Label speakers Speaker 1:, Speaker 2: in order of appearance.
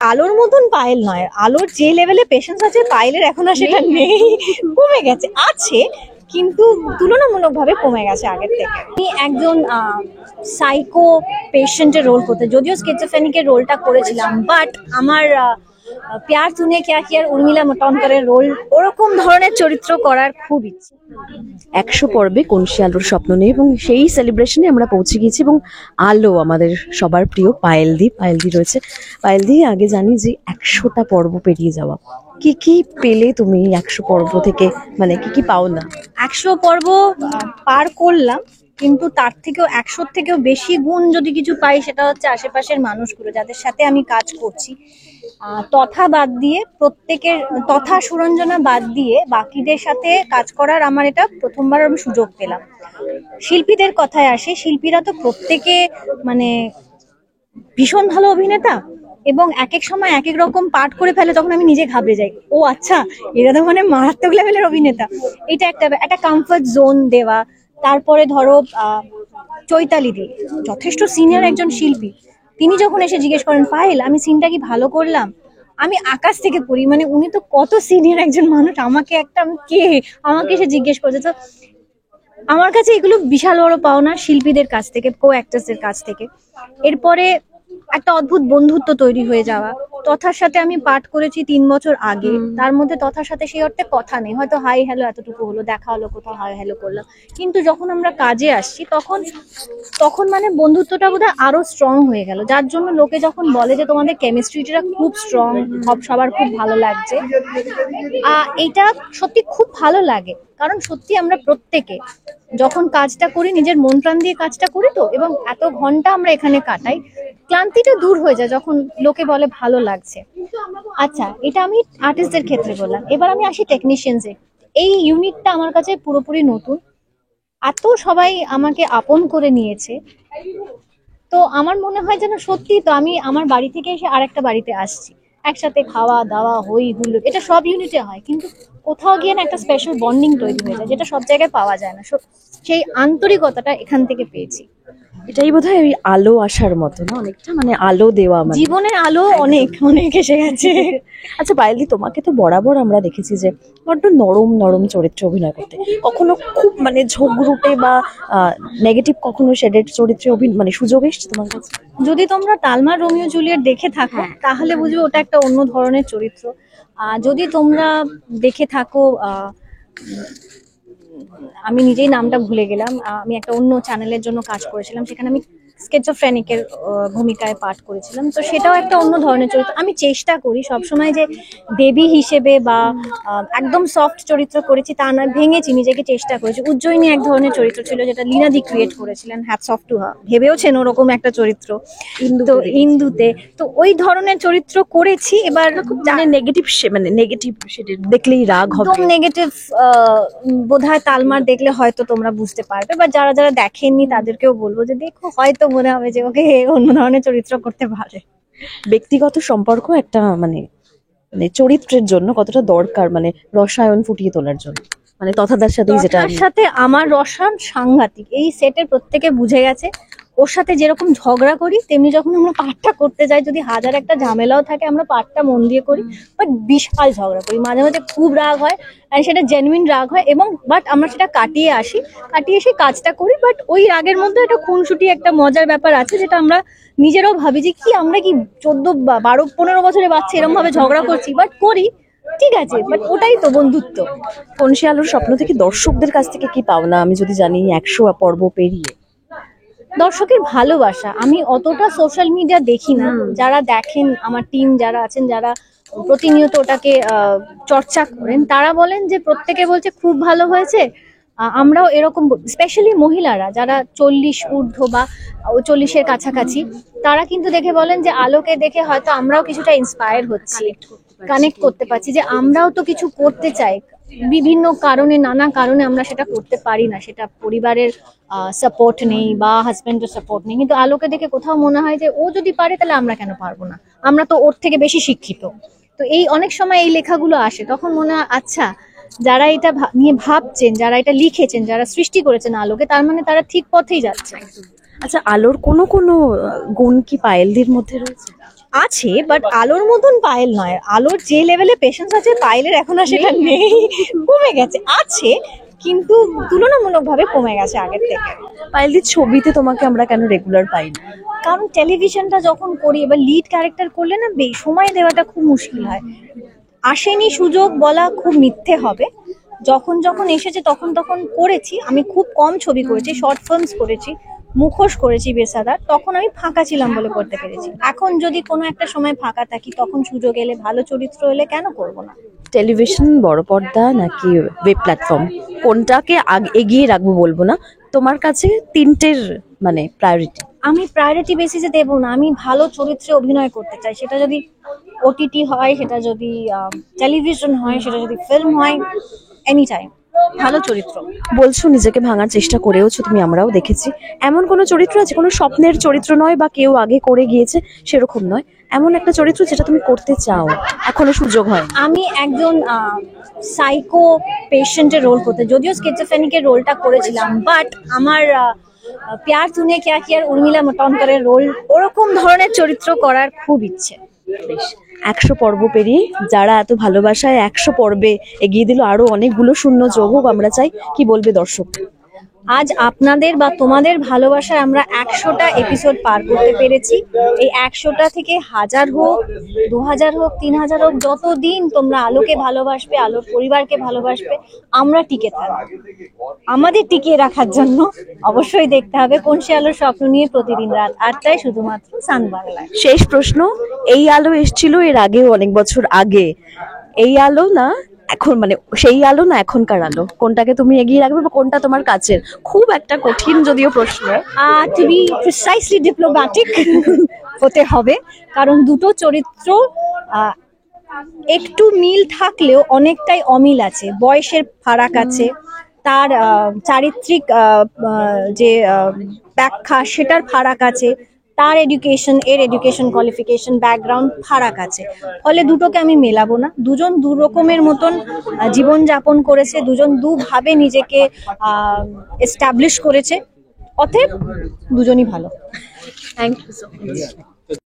Speaker 1: আলোর মতন পায়েল নয়, আলোর যে লেভেলে পেশেন্স আছে পায়েলের এখন আর সেটা নেই, কমে গেছে, আছে কিন্তু তুলনামূলকভাবে কমে গেছে আগের থেকে। আমি একজন সাইকো পেশেন্টের রোল করতে, যদিও স্কিজোফ্রেনিকের রোলটা করেছিলাম, বাট আমার প্যার তুনে ক্যা কিয়ার উর্মিলা মাতোন্ডকরের রোল ওরকম ধরনের চরিত্র করার খুব ইচ্ছে।
Speaker 2: 100 পর্বে কনসি আলোর স্বপ্ন নেই এবং সেই সেলিব্রেশনে আমরা পৌঁছে গেছি এবং আলো আমাদের সবার প্রিয় পায়েলদি রয়েছে। পায়েলদি, আগে জানি যে 100টা পর্ব পেরিয়ে যাওয়া, কি কি পেলে তুমি 100 পর্ব থেকে, মানে কি কি পাও না?
Speaker 1: 100 পর্ব পার করলাম, কিন্তু তার থেকেও 100 থেকেও বেশি গুণ যদি কিছু পাই সেটা হচ্ছে আশেপাশের মানুষগুলো যাদের সাথে আমি কাজ করছি, তথা বাদ দিয়ে প্রত্যেকের, তথা সুরঞ্জনা বাদ দিয়ে বাকিদের সাথে কাজ করার আমার এটা প্রথমবার আমি সুযোগ পেলাম। শিল্পীদের কথায় আসে, শিল্পীরা তো প্রত্যেকে মানে ভীষণ ভালো অভিনেতা এবং এক এক সময় এক এক রকম পাঠ করে ফেলে, তখন আমি নিজে ঘাবড়ে যাই, ও আচ্ছা এরা তো মানে মারাত্মক লেভেলের অভিনেতা। এটা একটা কমফর্ট জোন দেওয়া। তারপরে ধরো চৈতালি দি যথেষ্ট সিনিয়র একজন শিল্পী, তিনি যখন এসে জিজ্ঞেস করেন পায়েল আমি সিনটা কি ভালো করলাম, আমি আকাশ থেকে পড়ি, মানে উনি তো কত সিনিয়র একজন মানুষ, আমাকে আমাকে এসে জিজ্ঞেস করছে। তো আমার কাছে এগুলো বিশাল বড় পাওনা শিল্পীদের কাছ থেকে, কো অ্যাক্টরসদের কাছ থেকে। এরপরে একটা অদ্ভুত বন্ধুত্ব তৈরি হয়ে যাওয়া। তথার সাথে আমি পাঠ করেছি 3 বছর আগে, তার মধ্যে তথার সাথে সেই অর্থে কথা নেই, হয়তো হাই হ্যালো এতটুকু হলো, দেখা হলো, কোথাও হাই হ্যালো করলাম, কিন্তু যখন আমরা কাজে আসছি তখন মানে বন্ধুত্বটা বোধহয় আরো স্ট্রং হয়ে গেল, যার জন্য লোকে যখন বলে যে তোমাদের কেমিস্ট্রিটা খুব স্ট্রং, সবার খুব ভালো লাগছে, এইটা সত্যি খুব ভালো লাগে। কারণ সত্যি আমরা প্রত্যেকে যখন কাজটা করি নিজের মন প্রাণ দিয়ে কাজটা করি, তো এবং এত ঘন্টা আমরা এখানে কাটাই, ক্লান্তিটা দূর হয়ে যায় যখন লোকে বলে ভালো লাগছে। আচ্ছা, এটা আমি আর্টিস্টদের ক্ষেত্রে বললাম, এবার আমি আসি টেকনিশিয়ানসে। এই ইউনিটটা আমার কাছে পুরোপুরি নতুন, এত সবাই আমাকে আপন করে নিয়েছে, তো আমার মনে হয় যেন সত্যি তো আমি আমার বাড়ি থেকে এসে আরেকটা বাড়িতে আসছি, একসাথে খাওয়া দাওয়া হই হুল্লোড়, এটা সব ইউনিটে হয়, কিন্তু কোথাও গিয়ে না একটা স্পেশাল বন্ডিং তৈরি হয়ে যায় যেটা সব জায়গায় পাওয়া যায় না, সেই আন্তরিকতাটা এখান থেকে পেয়েছি।
Speaker 2: এটাই বোধহয় ওই আলো আসার মতো না, অনেকটা মানে আলো দেওয়া, মানে
Speaker 1: জীবনের আলো অনেক অনেক এসে গেছে।
Speaker 2: আচ্ছা পায়েলদি, তোমাকে তো বরাবর আমরা দেখেছি যে বড্ড নরম নরম চরিত্রে অভিনয় করতে, কখনো খুব মানে ঝগড়ুটে বা নেগেটিভ কখনো শেডেড চরিত্রে মানে সুযোগ এসছে তোমার কাছে?
Speaker 1: যদি তোমরা তালমা রোমিও জুলিয়েট দেখে থাকো তাহলে বুঝবে ওটা একটা অন্য ধরনের চরিত্র। যদি তোমরা দেখে থাকো, আমি নিজেই নামটা ভুলে গেলাম, আমি একটা অন্য চ্যানেলের জন্য কাজ করেছিলাম, সেখানে আমি স্কিজোফ্রেনিকের ভূমিকায় পাঠ করেছিলাম, তো সেটাও একটা অন্য ধরনের চরিত্র। আমি চেষ্টা করি সবসময় যে দেবী হিসেবে বা একদম সফট চরিত্র করেছি তা নয়, ভেঙেছি নিজেকে, চেষ্টা করেছি। উজ্জয়িনী এক ধরনের চরিত্র ছিল যেটা লীনাদি ক্রিয়েট করেছিলেন, হ্যাটস অফ টু হার, ভেবেওছেন ওরকম একটা চরিত্র তো ইন্দুতে, তো ওই ধরনের চরিত্র করেছি। এবার খুব
Speaker 2: নেগেটিভ, মানে নেগেটিভ সেটা দেখলেই রাগ হবে,
Speaker 1: একদম নেগেটিভ বোধহয় তালমার দেখলে হয়তো তোমরা বুঝতে পারবে, বা যারা যারা দেখেননি তাদেরকেও বলবো যে দেখো, হয়তো মনে হবে যে ওকে অন্য ধরনের চরিত্র করতে পারে।
Speaker 2: ব্যক্তিগত সম্পর্ক একটা মানে মানে চরিত্রের জন্য কতটা দরকার, মানে রসায়ন ফুটিয়ে তোলার জন্য, মানে তথাদার সাথে যেটা
Speaker 1: সাথে আমার রসায়ন সাংঘাতিক, এই সেটের প্রত্যেকে বুঝে গেছে। ওর সাথে যেরকম ঝগড়া করি তেমনি যখন আমরা পাঠটা করতে যাই, যদি হাজার একটা ঝামেলাও থাকে আমরা পাঠটা মন দিয়ে করি, বাট বিশাল ঝগড়া করি, মাঝে মাঝে খুব রাগ হয়, আর সেটা জেনুইন রাগ হয়, এবং বাট আমরা সেটা কাটিয়ে এসে কাজটা করি, বাট ওই রাগের মধ্যে একটা খুনসুটি একটা মজার ব্যাপার আছে, যেটা আমরা নিজেরাও ভাবি যে কি আমরা কি 14, 12, 15 বছরের বাচ্চা এরকম ভাবে ঝগড়া করছি, বাট করি, ঠিক আছে, বাট ওটাই তো বন্ধুত্ব।
Speaker 2: কনসি আলোর স্বপ্ন থেকে দর্শকদের কাছ থেকে কি পাও না, আমি যদি জানি 100 পর্ব পেরিয়ে?
Speaker 1: দর্শকের ভালোবাসা। আমি অতটা সোশ্যাল মিডিয়া দেখি না, যারা দেখেন আমার টিম যারা আছেন, যারা প্রতিনিয়ত ওটাকে চর্চা করেন, তারা বলেন যে প্রত্যেকে বলছে খুব ভালো হয়েছে, আমরাও এরকম, স্পেশালি মহিলারা যারা 40 ঊর্ধ্ব বা 40-এর কাছাকাছি, তারা কিন্তু দেখে বলেন যে আলোকে দেখে হয়তো আমরাও কিছুটা ইন্সপায়ার হচ্ছি, কানেক্ট করতে পারছি, যে আমরাও তো কিছু করতে চাই, বিভিন্ন কারণে, নানা কারণে আমরা সেটা করতে পারি না, সেটা পরিবারের সাপোর্ট নেই বা হাজবেন্ডের সাপোর্ট নেই, কিন্তু আলোকে দেখে কোথাও মনে হয় যে ও যদি পারে তাহলে আমরা কেন পারবো না, আমরা তো ওর থেকে বেশি শিক্ষিত। তো এই অনেক সময় এই লেখাগুলো আসে, তখন মনে হয় আচ্ছা, যারা এটা নিয়ে ভাবছেন, যারা এটা লিখেছেন, যারা সৃষ্টি করেছেন আলোকে, তার মানে তারা ঠিক পথেই যাচ্ছে।
Speaker 2: আচ্ছা, আলোর কোনো গুণ কি পায়েলদির মধ্যে রয়েছে?
Speaker 1: আছে, বাট আলোর মতন পায়েল নয়। আলোর যে লেভেলে পেশেন্স আছে পায়েলের এখন আর সেটা নেই, কমে গেছে। আছে কিন্তু তুলনামূলকভাবে কমে গেছে আগের থেকে।
Speaker 2: পায়েলদির ছবিতে তোমাকে আমরা কেন রেগুলার পাই না?
Speaker 1: কারণ টেলিভিশনটা যখন করি, এবার লিড ক্যারেক্টার করলে না সময় দেওয়াটা খুব মুশকিল হয়। আসেনি সুযোগ বলা খুব মিথ্যে হবে। যখন যখন এসেছে তখন তখন করেছি। আমি খুব কম ছবি করেছি, শর্ট ফিল্মস করেছি, মুখোশ করেছি বেসাদার, তখন আমি ফাঁকা ছিলাম বলে করতে পেরেছি। এখন যদি কোনো একটা সময় ফাঁকা থাকি, তখন সুযোগ এলে, ভালো চরিত্র এলে কেন করব না।
Speaker 2: টেলিভিশন, বড় পর্দা নাকি ওয়েব প্ল্যাটফর্ম, কোনটাকে এগিয়ে রাখবো বলবো না, তোমার কাছে তিনটের মানে প্রায়োরিটি?
Speaker 1: আমি প্রায়োরিটি বেসিসে দেবো না, আমি ভালো চরিত্রে অভিনয় করতে চাই। সেটা যদি ওটিটি হয়, সেটা যদি টেলিভিশন হয়, সেটা যদি ফিল্ম হয়, এনি টাইম ভালো চরিত্র।
Speaker 2: বলছো নিজেকে ভাঙার চেষ্টা করেওছো তুমি, আমরাও দেখেছি। এমন কোনো চরিত্র আছে, কোনো স্বপ্নের চরিত্র নয় বা কেউ আগে করে গিয়েছে সেরকম নয়, এমন একটা চরিত্র যেটা তুমি করতে চাও, এখনো সুযোগ হয়?
Speaker 1: আমি একজন সাইকো পেশেন্টের রোল করতে, যদিও স্কিজোফ্রেনিকের রোলটা করেছিলাম, বাট আমার প্যার তুনে ক্যা কিয়ার উর্মিলা মাতোন্ডকরের রোল, ওরকম ধরনের চরিত্র করার খুব ইচ্ছে।
Speaker 2: বেশ, 100 পর্ব পেরিয়ে যারা এত ভালোবাসায় 100 পর্বে এগিয়ে দিল, আরো অনেকগুলো শূন্য যোগ হোক আমরা চাই, কি বলবে দর্শক?
Speaker 1: আজ আপনাদের বা তোমাদের ভালোবাসায় আমরা 100টা এপিসোড পার করতে পেরেছি। এই 100টা থেকে 1000 হোক, 2000 হোক, 3000 হোক, যতদিন তোমরা আলোকে ভালোবাসবে, আলোর পরিবারকে ভালোবাসবে, আমরা টিকে থাকবো। আমাদের টিকিয়ে রাখার জন্য অবশ্যই দেখতে হবে কোন সে আলোর স্বপ্ন নিয়ে, প্রতিদিন রাত 8টায় শুধুমাত্র সান বাংলায়।
Speaker 2: শেষ প্রশ্ন, এই আলো এসেছিল এর আগেও অনেক বছর আগে, এই আলো না এখন, মানে সেই আলো না এখনকার আলো, কোনটাকে তুমি এগিয়ে রাখবে বা কোনটা তোমার কাছের? খুব একটা কঠিন যদিও প্রশ্ন।
Speaker 1: টু বি প্রিসাইসলি ডিপ্লোম্যাটিক হতে হবে, কারণ দুটো চরিত্র একটু মিল থাকলেও অনেকটাই অমিল আছে। বয়সের ফারাক আছে, তার চারিত্রিক যে ব্যাখ্যা সেটার ফারাক আছে, তার এডুকেশন, এর এডুকেশন কোয়ালিফিকেশন, ব্যাকগ্রাউন্ড ফারাক আছে। ফলে দুটোকে আমি মেলাবো না। দুজন দু রকমের মতন জীবনযাপন করেছে, দুজন দুভাবে নিজেকে এস্টাবলিশ করেছে, অতএব দুজনই ভালো।
Speaker 2: Thank you so much.